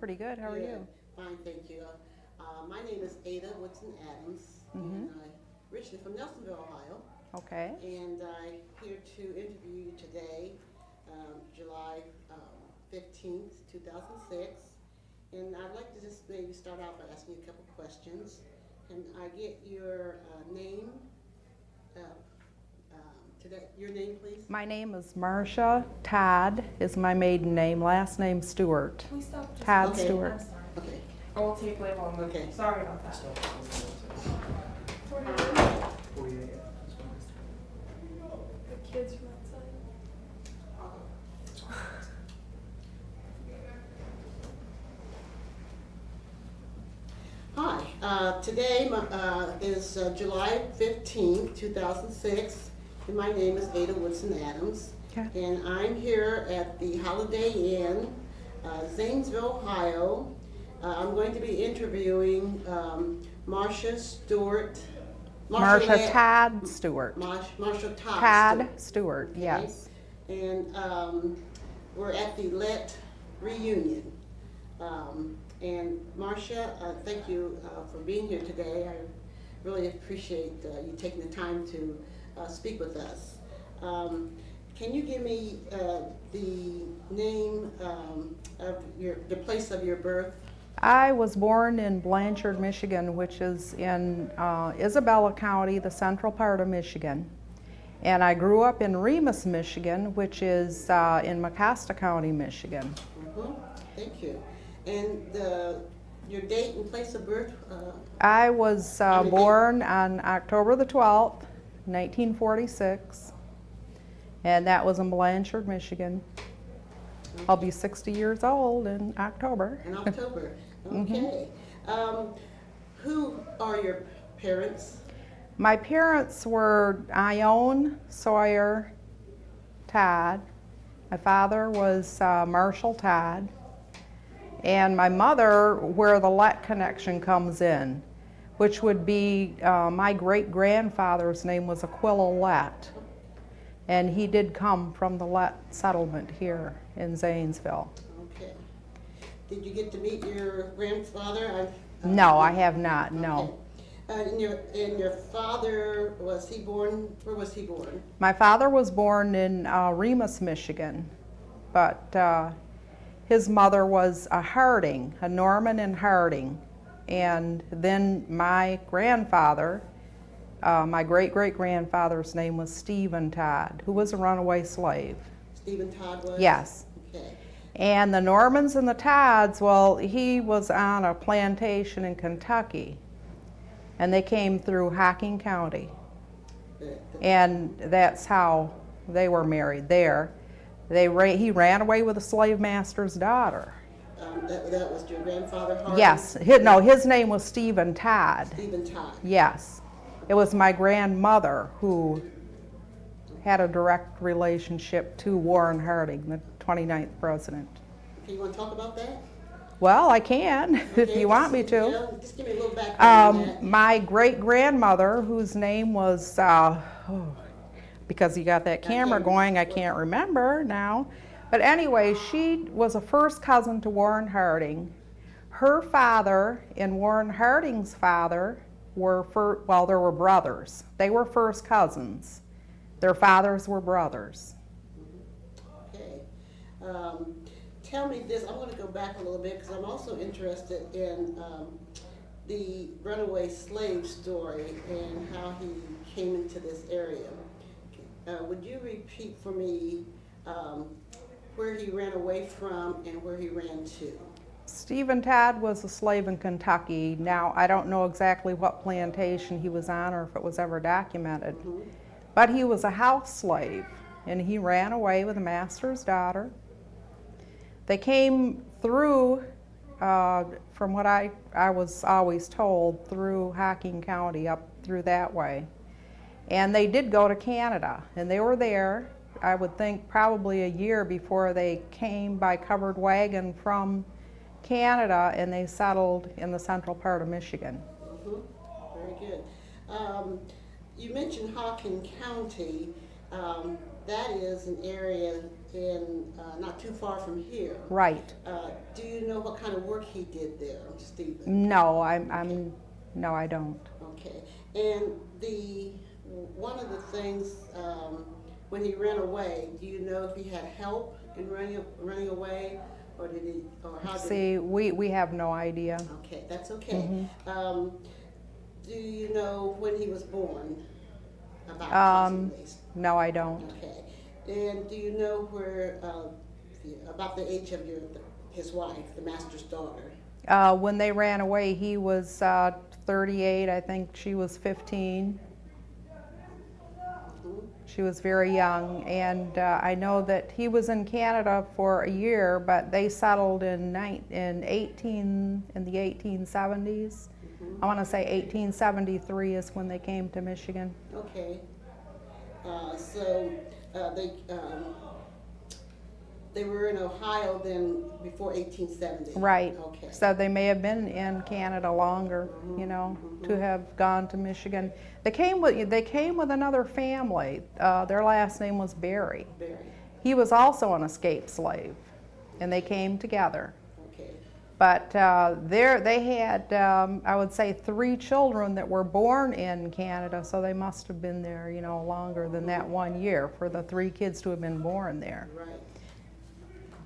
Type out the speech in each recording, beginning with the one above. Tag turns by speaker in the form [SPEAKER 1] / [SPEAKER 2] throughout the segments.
[SPEAKER 1] Pretty good. How are you?
[SPEAKER 2] Fine, thank you. My name is Ada Woodson Adams, and I'm originally from Nelsonville, Ohio.
[SPEAKER 1] Okay.
[SPEAKER 2] And I'm here to interview you today, July 15th, 2006. And I'd like to just maybe start out by asking you a couple questions. Can I get your name? Your name, please.
[SPEAKER 1] My name is Marsha. Todd is my maiden name. Last name Stewart.
[SPEAKER 3] Can we stop? Just
[SPEAKER 1] Todd
[SPEAKER 2] Okay.
[SPEAKER 1] Stewart.
[SPEAKER 3] I'm sorry.
[SPEAKER 2] Okay.
[SPEAKER 3] I won't take way longer.
[SPEAKER 2] Okay.
[SPEAKER 3] Sorry about that. 48. The kids from outside.
[SPEAKER 2] Hi. Today is July 15th, 2006. And my name is Ada Woodson Adams,
[SPEAKER 1] Okay.
[SPEAKER 2] and I'm here at the Holiday Inn, Zanesville, Ohio. I'm going to be interviewing Marsha Stewart.
[SPEAKER 1] Marsha
[SPEAKER 2] Lett-
[SPEAKER 1] Todd Stewart.
[SPEAKER 2] Marsha Todd.
[SPEAKER 1] Todd
[SPEAKER 2] Stewart.
[SPEAKER 1] Stewart,
[SPEAKER 2] Okay.
[SPEAKER 1] yes.
[SPEAKER 2] And we're at the Lett reunion. And Marsha, thank you for being here today. I really appreciate you taking the time to speak with us. Can you give me the name of the place of your birth?
[SPEAKER 1] I was born in Blanchard, Michigan, which is in Isabella County, the central part of Michigan. And I grew up in Remus, Michigan, which is in Mecosta County, Michigan.
[SPEAKER 2] Thank you. And your date and place of birth?
[SPEAKER 1] I was
[SPEAKER 2] many
[SPEAKER 1] born on October the 12th, 1946, and that was in Blanchard, Michigan. I'll be 60 years old in October.
[SPEAKER 2] In October. Okay. Who are your parents?
[SPEAKER 1] My parents were Ione Sawyer Todd. My father was Marshall Todd. And my mother, where the Lett connection comes in, which would be my great-grandfather's name was Aquila Lett. And he did come from the Lett settlement here in Zanesville.
[SPEAKER 2] Okay. Did you get to meet your grandfather?
[SPEAKER 1] No, I have not, no.
[SPEAKER 2] Okay. And your father, was he born, where was he born?
[SPEAKER 1] My father was born in Remus, Michigan, but his mother was a Harding, a Norman and Harding. And then my grandfather, my great-great-grandfather's name was Stephen Todd, who was a runaway slave.
[SPEAKER 2] Stephen Todd was?
[SPEAKER 1] Yes.
[SPEAKER 2] Okay.
[SPEAKER 1] And the Normans and the Todds, well, he was on a plantation in Kentucky, and they came through Hocking County. And that's how they were married there. He ran away with a slave master's daughter.
[SPEAKER 2] That was your grandfather, Harding?
[SPEAKER 1] Yes. His name was Stephen Todd.
[SPEAKER 2] Stephen Todd.
[SPEAKER 1] Yes. It was my grandmother who had a direct relationship to Warren Harding, the 29th president.
[SPEAKER 2] Okay, you want to talk about that?
[SPEAKER 1] Well, I can, if
[SPEAKER 2] Okay,
[SPEAKER 1] you want me to.
[SPEAKER 2] Yeah, just give me a little background on that.
[SPEAKER 1] My great-grandmother, whose name was, because you got that camera going, I can't remember now. But anyway, she was a first cousin to Warren Harding. Her father and Warren Harding's father were, there were brothers. They were first cousins. Their fathers were brothers.
[SPEAKER 2] Okay. Tell me this, I'm going to go back a little bit because I'm also interested in the runaway slave story and how he came into this area. Would you repeat for me where he ran away from and where he ran to?
[SPEAKER 1] Stephen Todd was a slave in Kentucky. Now, I don't know exactly what plantation he was on or if it was ever documented, but he was a house slave, and he ran away with a master's daughter. They came through, from what I was always told, through Hocking County, up through that way. And they did go to Canada, and they were there, I would think, probably a year before they came by covered wagon from Canada, and they settled in the central part of Michigan.
[SPEAKER 2] Very good. You mentioned Hocking County. that is an area in not too far from here.
[SPEAKER 1] Right.
[SPEAKER 2] Do you know what kind of work he did there, Stephen?
[SPEAKER 1] No,
[SPEAKER 2] Okay.
[SPEAKER 1] no, I don't.
[SPEAKER 2] Okay. And one of the things when he ran away, do you know if he had help in running away, or how did?
[SPEAKER 1] See, we have no idea.
[SPEAKER 2] Okay, that's okay. Do you know when he was born? Approximately.
[SPEAKER 1] No, I don't.
[SPEAKER 2] Okay. And do you know about the age of his wife, the master's daughter?
[SPEAKER 1] When they ran away, he was 38. I think she was 15. She was very young, and I know that he was in Canada for a year, but they settled in the 1870s. I want to say 1873 is when they came to Michigan.
[SPEAKER 2] Okay. So they were in Ohio then before 1870.
[SPEAKER 1] Right.
[SPEAKER 2] Okay.
[SPEAKER 1] So they may have been in Canada longer, to have gone to Michigan. They came with another family. Their last name was Berry.
[SPEAKER 2] Barry.
[SPEAKER 1] He was also an escaped slave, and they came together.
[SPEAKER 2] Okay.
[SPEAKER 1] But they had, I would say, 3 children that were born in Canada, so they must have been there, longer than that 1 year for the 3 kids to have been born there.
[SPEAKER 2] Right.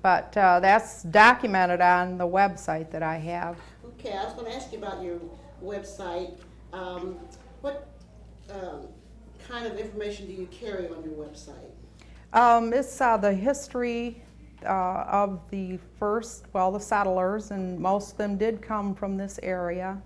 [SPEAKER 1] But that's documented on the website that I have.
[SPEAKER 2] Okay, I was going to ask you about your website. What kind of information do you carry on your website?
[SPEAKER 1] It's the history of the the settlers, and most of them did come from this area.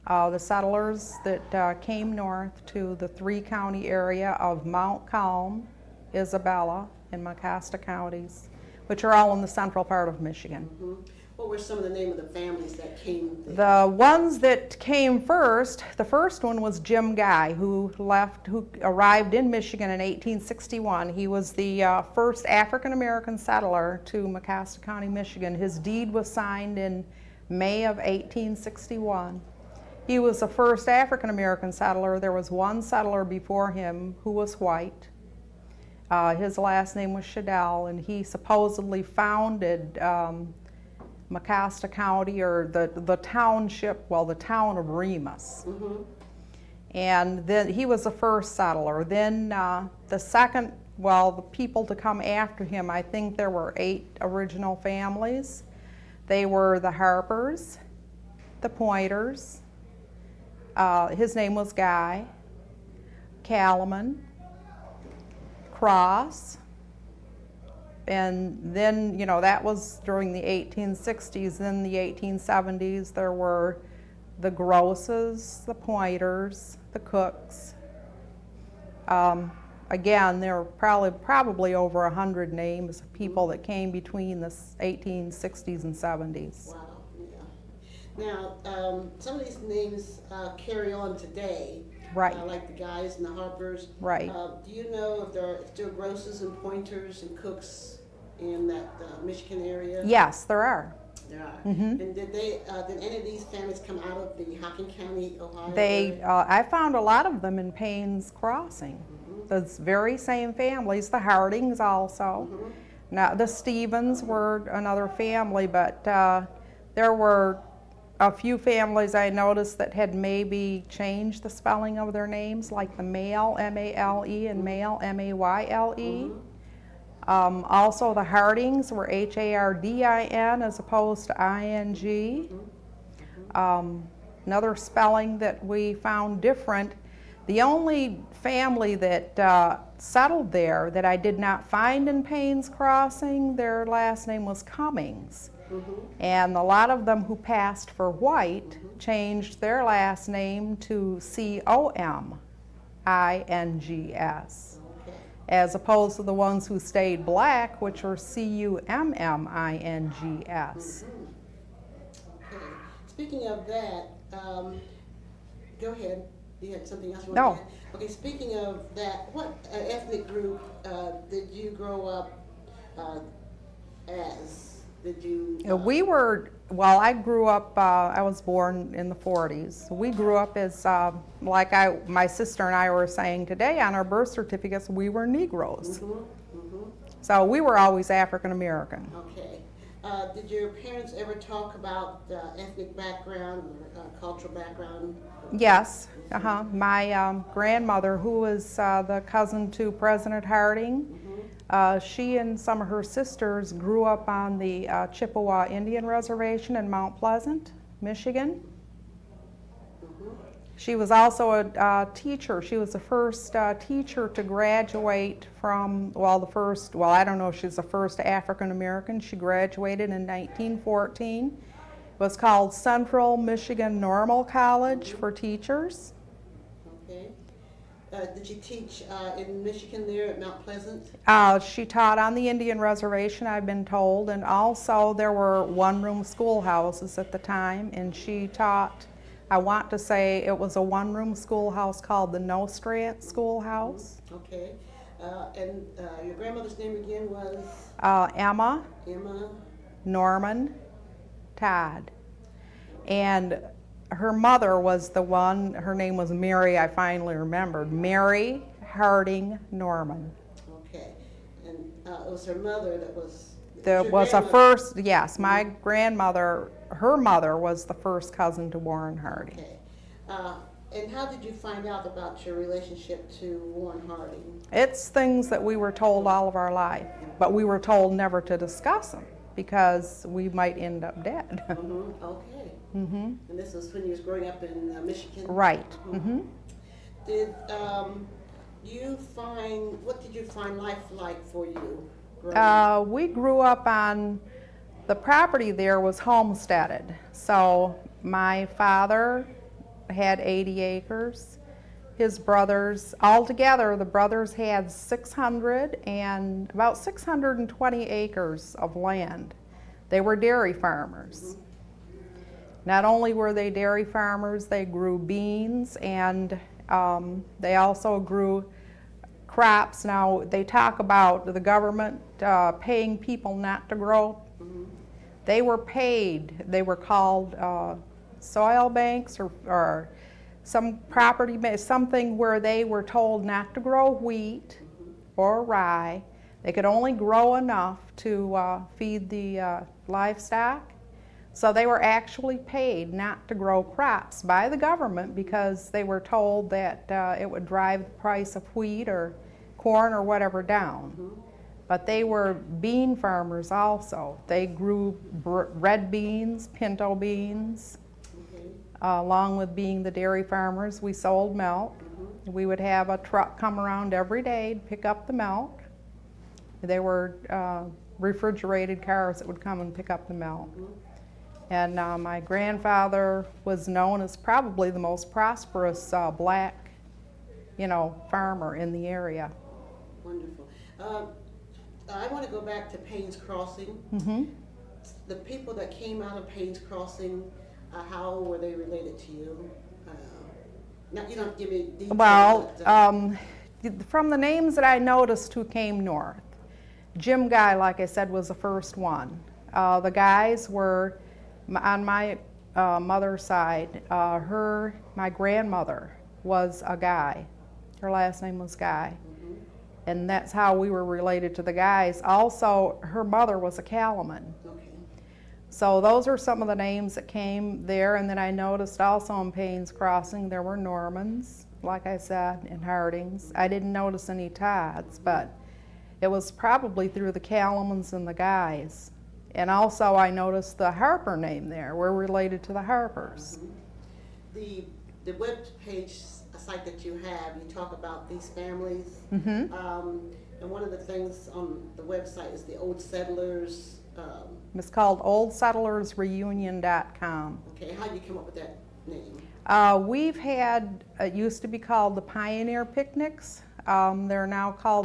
[SPEAKER 1] The settlers that came north to the 3-county area of Mount Calm, Isabella, and Mecosta counties, which are all in the central part of Michigan.
[SPEAKER 2] Mm-hmm. What were some of the name of the families that came there?
[SPEAKER 1] The ones that came first, the first one was Jim Guy, who arrived in Michigan in 1861. He was the first African-American settler to Mecosta County, Michigan. His deed was signed in May of 1861. He was the first African-American settler. There was one settler before him who was white. His last name was Shadell, and he supposedly founded Mecosta County, or the township, the town of Remus.
[SPEAKER 2] Mm-hmm.
[SPEAKER 1] And then he was the first settler. Then the second, the people to come after him, I think there were 8 original families. They were the Harpers, the Pointers, his name was Guy, Calaman, Cross, and then, that was during the 1860s. Then the 1870s, there were the Grosses, the Pointers, the Cooks. Again, there were probably over 100 names of people that came between the 1860s and 70s.
[SPEAKER 2] Wow, yeah. Now, some of these names carry on today.
[SPEAKER 1] Right.
[SPEAKER 2] Like the Guys and the Harpers.
[SPEAKER 1] Right.
[SPEAKER 2] Do you know if there are still Grosses and Pointers and Cooks in that Michigan area?
[SPEAKER 1] Yes, there are.
[SPEAKER 2] There are.
[SPEAKER 1] Mm-hmm.
[SPEAKER 2] And did any of these families come out of the Hocking County, Ohio?
[SPEAKER 1] I found a lot of them in Payne's Crossing.
[SPEAKER 2] Mm-hmm.
[SPEAKER 1] Those very same families, the Hardings also.
[SPEAKER 2] Mm-hmm.
[SPEAKER 1] Now, the Stevens were another family, but there were a few families I noticed that had maybe changed the spelling of their names, like the Male, M-A-L-E, and Male, M-A-Y-L-E.
[SPEAKER 2] Mm-hmm.
[SPEAKER 1] Also, the Hardings were H-A-R-D-I-N as opposed to I-N-G.
[SPEAKER 2] Mm-hmm.
[SPEAKER 1] Another spelling that we found different, the only family that settled there that I did not find in Payne's Crossing, their last name was Cummings.
[SPEAKER 2] Mm-hmm.
[SPEAKER 1] And a lot of them who passed for white changed their last name to C-O-M-I-N-G-S,
[SPEAKER 2] Okay.
[SPEAKER 1] as opposed to the ones who stayed black, which were C-U-M-M-I-N-G-S.
[SPEAKER 2] Okay. Speaking of that, go ahead. You had something else you
[SPEAKER 1] No.
[SPEAKER 2] wanted to add? Okay, speaking of that, what ethnic group did you grow up as? Did you?
[SPEAKER 1] I grew up, I was born in the 40s. We grew up as, my sister and I were saying today on our birth certificates, we were Negroes. So we were always African American.
[SPEAKER 2] Okay. Did your parents ever talk about ethnic background or cultural background?
[SPEAKER 1] Yes. My grandmother, who was the cousin to President Harding, she and some of her sisters grew up on the Chippewa Indian Reservation in Mount Pleasant, Michigan. She was also a teacher. She was the first teacher to graduate from, I don't know if she's the first African American. She graduated in 1914. It was called Central Michigan Normal College for teachers.
[SPEAKER 2] Okay. Did you teach in Michigan there at Mount Pleasant?
[SPEAKER 1] She taught on the Indian Reservation, I've been told, and also there were one-room schoolhouses at the time, and she taught, I want to say it was a one-room schoolhouse called the Nostrand Schoolhouse.
[SPEAKER 2] Okay. And your grandmother's name again was?
[SPEAKER 1] Emma.
[SPEAKER 2] Emma.
[SPEAKER 1] Norman. Todd. And her mother was the one, her name was Mary, I finally remembered, Mary Harding Norman.
[SPEAKER 2] Okay. And it was her mother that was?
[SPEAKER 1] Yes, my grandmother, her mother was the first cousin to Warren Harding.
[SPEAKER 2] Okay. And how did you find out about your relationship to Warren Harding?
[SPEAKER 1] It's things that we were told all of our life, but we were told never to discuss them because we might end up dead.
[SPEAKER 2] Okay. And this was when you was growing up in Michigan?
[SPEAKER 1] Right.
[SPEAKER 2] Did what did you find life like for you growing up?
[SPEAKER 1] We grew up on, the property there was homesteaded. So my father had 80 acres. His brothers, altogether, the brothers had about 620 acres of land. They were dairy farmers. Not only were they dairy farmers, they grew beans and they also grew crops. Now, they talk about the government paying people not to grow. They were paid. They were called soil banks or some property, something where they were told not to grow wheat or rye. They could only grow enough to feed the livestock. So they were actually paid not to grow crops by the government because they were told that it would drive the price of wheat or corn or whatever down. But they were bean farmers also. They grew red beans, pinto beans. Along with being the dairy farmers, we sold milk. We would have a truck come around every day to pick up the milk. They were refrigerated cars that would come and pick up the milk. And my grandfather was known as probably the most prosperous black, farmer in the area.
[SPEAKER 2] Wonderful. I want to go back to Payne's Crossing. The people that came out of Payne's Crossing, how were they related to you? You don't give me details.
[SPEAKER 1] Well, from the names that I noticed who came north, Jim Guy, like I said, was the first one. The guys were, on my mother's side, my grandmother was a Guy. Her last name was Guy. And that's how we were related to the Guys. Also, her mother was a Cattleman.
[SPEAKER 2] Okay.
[SPEAKER 1] So those are some of the names that came there. And then I noticed also in Payne's Crossing there were Normans, like I said, and Hardings. I didn't notice any Todds, but it was probably through the Cattlemans and the Guys. And also I noticed the Harper name there. We're related to the Harpers.
[SPEAKER 2] The web page site that you have, you talk about these families. And one of the things on the website is the Old Settlers.
[SPEAKER 1] It's called oldsettlersreunion.com.
[SPEAKER 2] Okay, how did you come up with that name?
[SPEAKER 1] We've had, it used to be called the Pioneer Picnics. They're now called